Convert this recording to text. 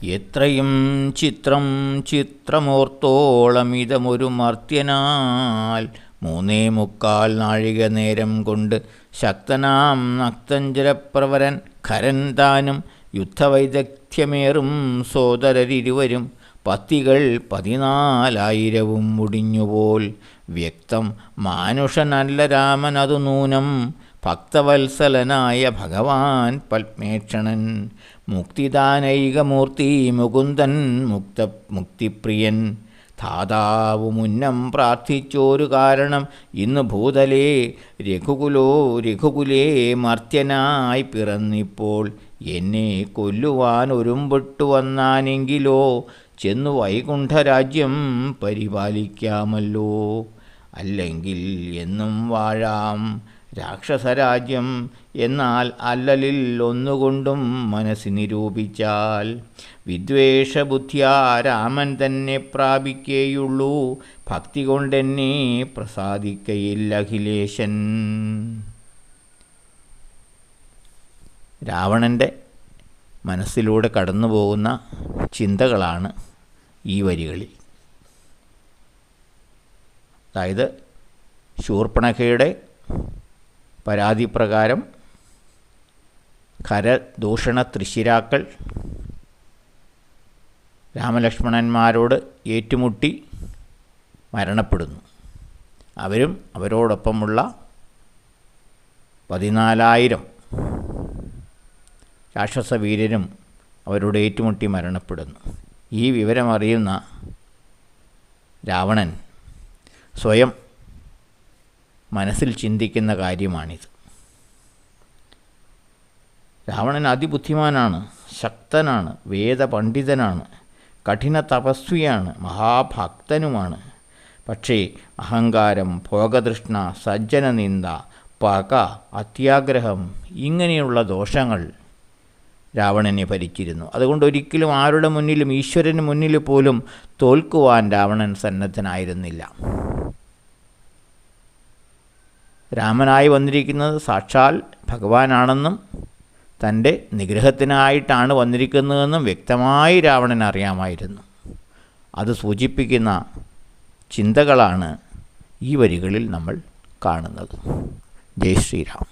എത്രയും ചിത്രം ചിത്രമോർത്തോളമിതമൊരു മർത്യനാൽ 3.25 നാഴിക നേരം കൊണ്ട് ശക്തനാം നക്തഞ്ചരപ്രവരൻ ഖരൻ താനും യുദ്ധവൈദഗ്ധ്യമേറും സോദരരിരുവരും പത്തികൾ 14,000 മുടിഞ്ഞുപോൽ. വ്യക്തം മാനുഷനല്ല രാമനതു നൂനം ഭക്തവത്സലനായ ഭഗവാൻ പത്മേക്ഷണൻ. മുക്തിദാനൈകമൂർത്തി മുകുന്ദൻ മുക്തിപ്രിയൻ ധാതാവു മുന്നം പ്രാർത്ഥിച്ചോരു കാരണം ഇന്ന് ഭൂതലേ രഘുകുലേ മർത്യനായി പിറന്നിപ്പോൾ. എന്നെ കൊല്ലുവാൻ ഒരുമ്പെട്ടു വന്നാനെങ്കിലോ ചെന്നു വൈകുണ്ഠരാജ്യം പരിപാലിക്കാമല്ലോ. അല്ലെങ്കിൽ എന്നും വാഴാം രാക്ഷസരാജ്യം. എന്നാൽ അല്ലലിൽ ഒന്നുകൊണ്ടും മനസ്സി നിരൂപിച്ചാൽ വിദ്വേഷബുദ്ധ്യാ രാമൻ തന്നെ പ്രാപിക്കേയുള്ളൂ. ഭക്തി കൊണ്ടെന്നെ പ്രസാദിക്കയില്ല അഖിലേശൻ. രാവണൻ്റെ മനസ്സിലൂടെ കടന്നു പോകുന്ന ചിന്തകളാണ് ഈ വരികളിൽ. അതായത് ശൂർപ്പണഖയുടെ പരാതിപ്രകാരം ഖരദൂഷണ തൃശ്ശിരാക്കൾ രാമലക്ഷ്മണന്മാരോട് ഏറ്റുമുട്ടി മരണപ്പെടുന്നു. അവരും അവരോടൊപ്പമുള്ള 14,000 രാക്ഷസവീരരും അവരോട് ഏറ്റുമുട്ടി മരണപ്പെടുന്നു. ഈ വിവരമറിയുന്ന രാവണൻ സ്വയം മനസ്സിൽ ചിന്തിക്കുന്ന കാര്യമാണിത്. രാവണൻ അതിബുദ്ധിമാനാണ്, ശക്തനാണ്, വേദപണ്ഡിതനാണ്, കഠിന തപസ്വിയാണ്, മഹാഭക്തനുമാണ്. പക്ഷേ അഹങ്കാരം, ഭോഗതൃഷ്ണ, സജ്ജനനിന്ദ, പക, അത്യാഗ്രഹം ഇങ്ങനെയുള്ള ദോഷങ്ങൾ രാവണനെ ഭരിച്ചിരുന്നു. അതുകൊണ്ട് ഒരിക്കലും ആരുടെ മുന്നിലും, ഈശ്വരന് മുന്നിൽ പോലും തോൽക്കുവാൻ രാവണൻ സന്നദ്ധനായിരുന്നില്ല. രാമനായി വന്നിരിക്കുന്നത് സാക്ഷാൽ ഭഗവാനാണെന്നും തൻ്റെ നിഗ്രഹത്തിനായിട്ടാണ് വന്നിരിക്കുന്നതെന്നും വ്യക്തമായി രാവണൻ അറിയാമായിരുന്നു. അത് സൂചിപ്പിക്കുന്ന ചിന്തകളാണ് ഈ വരികളിൽ നമ്മൾ കാണുന്നത്. ജയ് ശ്രീരാം.